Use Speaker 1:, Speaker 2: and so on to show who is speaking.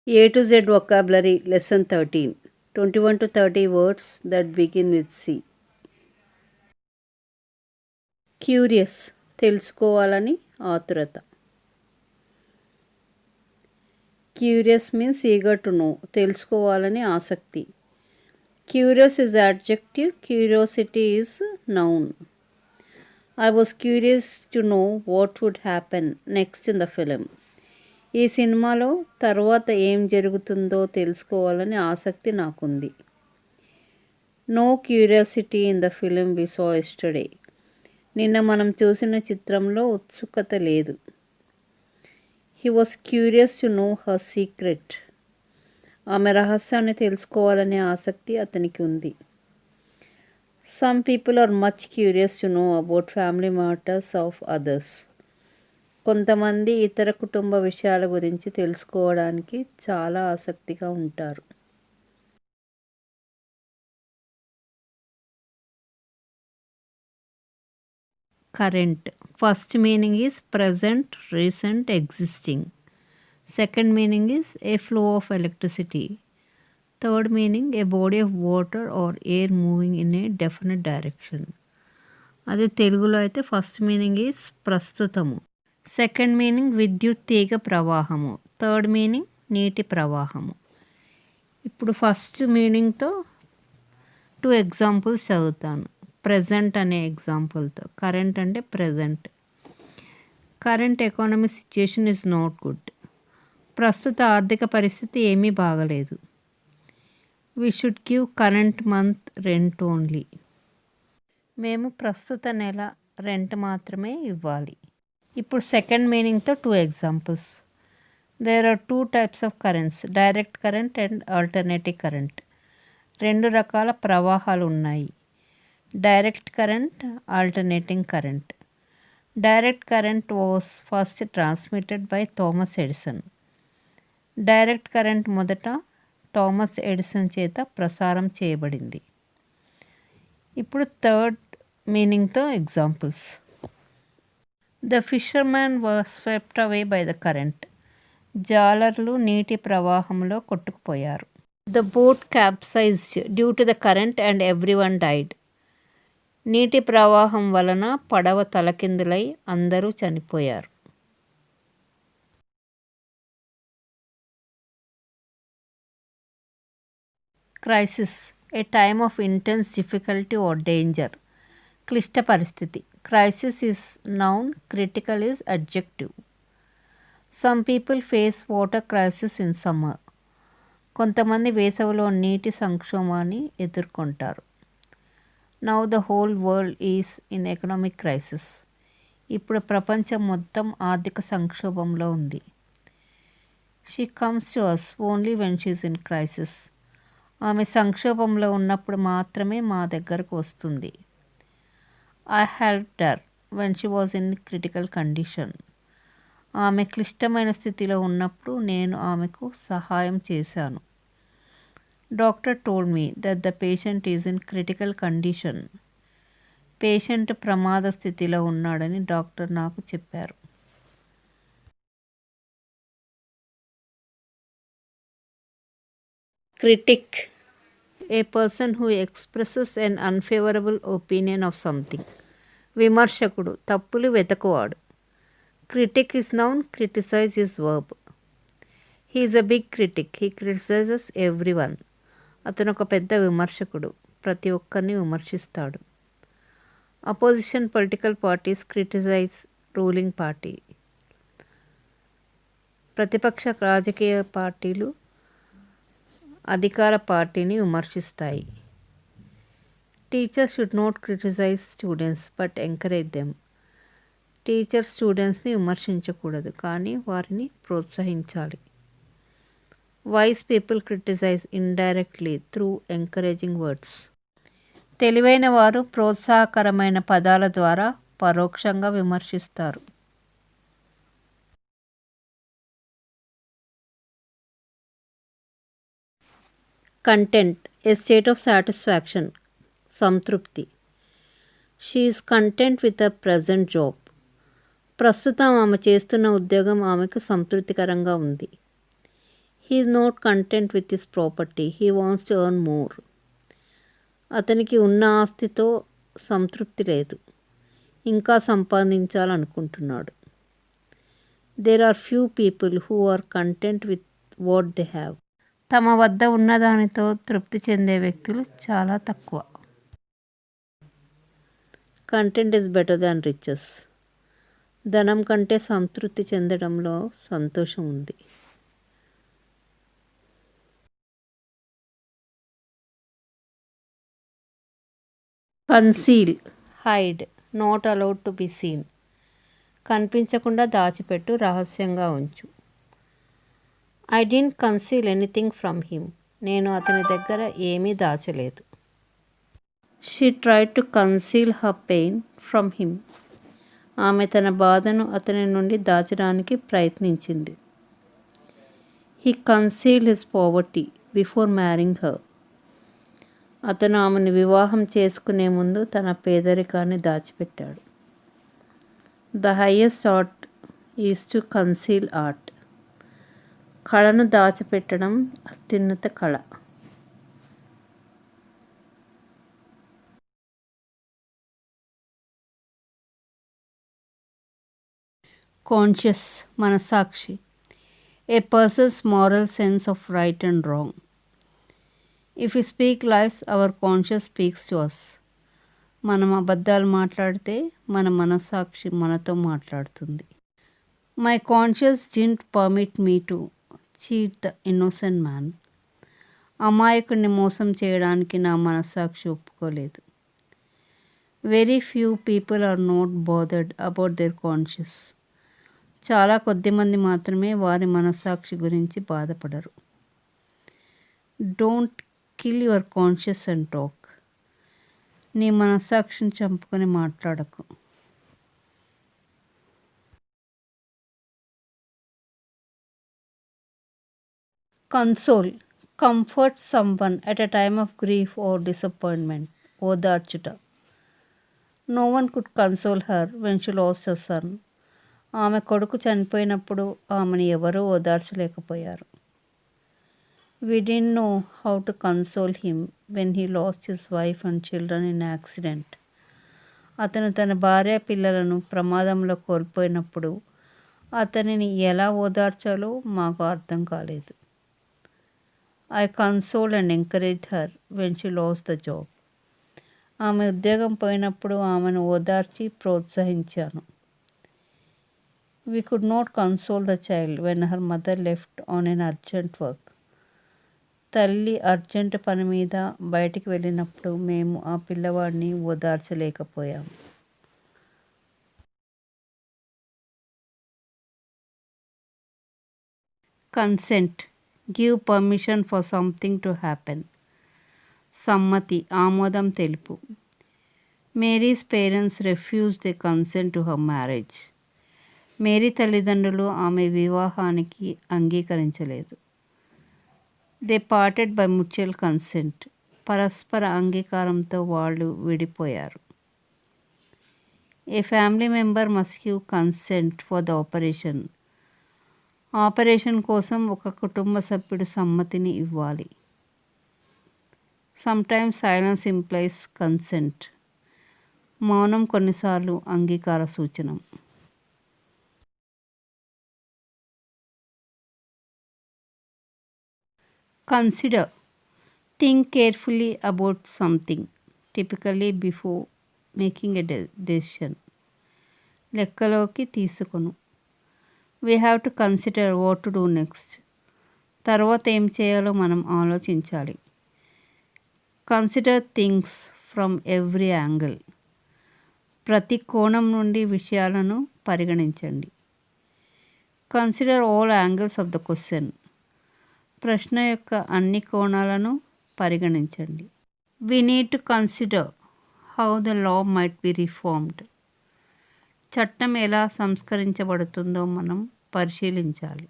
Speaker 1: A to Z vocabulary lesson 13. 21 to 30 words that begin with C. Curious, తెలుసుకోవాలని ఆతురత. Curious means eager to know, తెలుసుకోవాలని ఆసక్తి. Curious is adjective, curiosity is noun. I was curious to know what would happen next in the film. ఈ సినిమాలో తర్వాత ఏం జరుగుతుందో తెలుసుకోవాలని ఆసక్తి నాకుంది. No curiosity in the film we saw yesterday. నిన్న మనం చూసిన చిత్రంలో ఉత్సుకత లేదు. He was curious to know her secret. ఆమె రహస్యాన్ని తెలుసుకోవాలనే ఆసక్తి అతనికి ఉంది. Some people are much curious to know about family matters of others. కొంతమంది ఇతర కుటుంబ విషయాల గురించి తెలుసుకోవడానికి చాలా ఆసక్తిగా ఉంటారు. Current. First meaning is present, recent, existing. Second meaning is a flow of electricity. Third meaning a body of water or air moving in a definite direction. అదే తెలుగులో అయితే ఫస్ట్ మీనింగ్ ఈజ్ ప్రస్తుతము. సెకండ్ మీనింగ్ విద్యుత్ తీగ ప్రవాహము. Third meaning నీటి ప్రవాహము. ఇప్పుడు ఫస్ట్ మీనింగ్తో 2 ఎగ్జాంపుల్స్ చదువుతాను. ప్రజెంట్ అనే ఎగ్జాంపుల్తో. కరెంట్ అంటే present. Current economy situation is not good. ప్రస్తుత ఆర్థిక పరిస్థితి ఏమీ బాగలేదు. We should give current month rent only. మేము ప్రస్తుత నెల రెంట్ మాత్రమే ఇవ్వాలి. ఇప్పుడు సెకండ్ మీనింగ్తో 2 examples. There are 2 types of currents, direct current and alternative current. 2 రకాల ప్రవాహాలు ఉన్నాయి, direct current, alternating current. Direct current was first transmitted by Thomas Edison. Direct current మొదట థామస్ ఎడిసన్ చేత ప్రసారం చేయబడింది. ఇప్పుడు థర్డ్ మీనింగ్తో examples. The fisherman was swept away by the current. జాలర్లు నీటి ప్రవాహంలో కొట్టుకుపోయారు. The boat capsized due to the current and everyone died. నీటి ప్రవాహం వలన పడవ తలకిందులై అందరూ చనిపోయారు. Crisis, a time of intense difficulty are danger. క్లిష్ట పరిస్థితి. Crisis is noun, critical is adjective. Some people face water crisis in summer. కొంతమంది వేసవిలో నీటి సంక్షోభాన్ని ఎదుర్కొంటారు. Now the whole world is in economic crisis. ఇప్పుడు ప్రపంచం మొత్తం ఆర్థిక సంక్షోభంలో ఉంది. She comes to us only when she is in crisis. ఆమె సంక్షోభంలో ఉన్నప్పుడు మాత్రమే మా దగ్గరకు వస్తుంది. I helped her when she was in critical condition. ఆమె క్లిష్టమైన స్థితిలో ఉన్నప్పుడు నేను ఆమెకు సహాయం చేశాను. Doctor told me that the patient is in critical condition. Patient ప్రమాద స్థితిలో ఉన్నాడని డాక్టర్ నాకు చెప్పారు. Critic, a person who expresses an unfavourable opinion of something. విమర్శకుడు, తప్పులు వెతకువాడు. Critic is noun, criticise is verb. He is a big critic, he criticises every one. అతను ఒక పెద్ద విమర్శకుడు, ప్రతి ఒక్కరిని విమర్శిస్తాడు. Opposition political parties criticise ruling party. ప్రతిపక్ష రాజకీయ పార్టీలు అధికార పార్టీని విమర్శిస్తాయి. Teachers should not criticise students but encourage them. Teacher స్టూడెంట్స్ని విమర్శించకూడదు, కానీ వారిని ప్రోత్సహించాలి. Wise people criticise indirectly through encouraging words. తెలివైన వారు ప్రోత్సాహకరమైన పదాల ద్వారా పరోక్షంగా విమర్శిస్తారు. Content, a state of satisfaction, సంతృప్తి. She is content with a present job. ప్రస్తుతం ఆమె చేస్తున్న ఉద్యోగం ఆమెకు సంతృప్తికరంగా ఉంది. He is not content with his property, he wants to earn more. అతనికి ఉన్న ఆస్తితో సంతృప్తి లేదు, ఇంకా సంపాదించాలనుకుంటున్నాడు. There are few people who are content with what they have. తమ వద్ద ఉన్నదానితో తృప్తి చెందే వ్యక్తులు చాలా తక్కువ. Content is better than riches. ధనం కంటే సంతృప్తి చెందడంలో సంతోషం ఉంది. Conceal, hide, not allowed to be seen. కనిపించకుండా దాచిపెట్టు, రహస్యంగా ఉంచు. I didn't conceal anything from him. నేను అతని దగ్గర ఏమీ దాచలేదు. She tried to conceal her pain from him. ఆమె తన బాధను అతని నుండి దాచడానికి ప్రయత్నించింది. He concealed his poverty before marrying her. అతను ఆమెను వివాహం చేసుకునే ముందు తన పేదరికాన్ని దాచిపెట్టాడు. The highest art is to conceal art. కళను దాచిపెట్టడం అత్యున్నత కళ. కాన్షియస్, మనస్సాక్షి. A person's moral sense of right and wrong. If you speak lies, our conscious speaks to us. మనం అబద్ధాలు మాట్లాడితే మన మనస్సాక్షి మనతో మాట్లాడుతుంది. My conscious didn't permit me to cheat the innocent man. అమాయకుడిని మోసం చేయడానికి నా మనస్సాక్షి ఒప్పుకోలేదు. Very few people are not bothered about their conscious. చాలా కొద్దిమంది మాత్రమే వారి మనస్సాక్షి గురించి బాధపడరు. Don't kill your conscious and talk. నీ మనస్సాక్షిని చంపుకొని మాట్లాడకు. Console, comfort someone at a time of grief or disappointment. ఓదార్చుట. No one could console her when she lost her son. ఆమె కొడుకు చనిపోయినప్పుడు ఆమెను ఎవరూ ఓదార్చలేకపోయారు. We didn't know how to console him when he lost his wife and children in an accident. అతను తన భార్య పిల్లలను ప్రమాదంలో కోల్పోయినప్పుడు అతనిని ఎలా ఓదార్చాలో మాకు అర్థం కాలేదు. I consoled and encouraged her when she lost the job. ఆమె ఉద్యోగం పోయినప్పుడు ఆమెను ఓదార్చి ప్రోత్సహించాను. We could not console the child when her mother left on an urgent work. తల్లి అర్జెంట్ పని మీద బయటికి వెళ్ళినప్పుడు మేము ఆ పిల్లవాడిని ఓదార్చలేకపోయాం. Consent, give permission for something to happen. సమ్మతి, ఆమోదం తెలుపు. Mary's parents refuse the consent to her marriage. Mary తల్లిదండ్రులు ఆమె వివాహానికి అంగీకరించలేదు. They parted by mutual consent. పరస్పర అంగీకారంతో వాళ్ళు విడిపోయారు. A family member must give consent for the operation. Operation కోసం ఒక కుటుంబ సభ్యుడు సమ్మతిని ఇవ్వాలి. Sometimes silence implies consent. మౌనం కొన్నిసార్లు అంగీకార సూచనం. Consider, think carefully about something, typically before making a decision. లెక్కలోకి తీసుకొను. We have to consider what to do next. తర్వాత ఏం చేయాలో మనం ఆలోచించాలి. Consider things from every angle. ప్రతి కోణం నుండి విషయాలను పరిగణించండి. Consider all angles of the question. ప్రశ్న యొక్క అన్ని కోణాలను పరిగణించండి. We need to consider how the law might be reformed. చట్టం ఎలా సంస్కరించబడుతుందో మనం పరిశీలించాలి.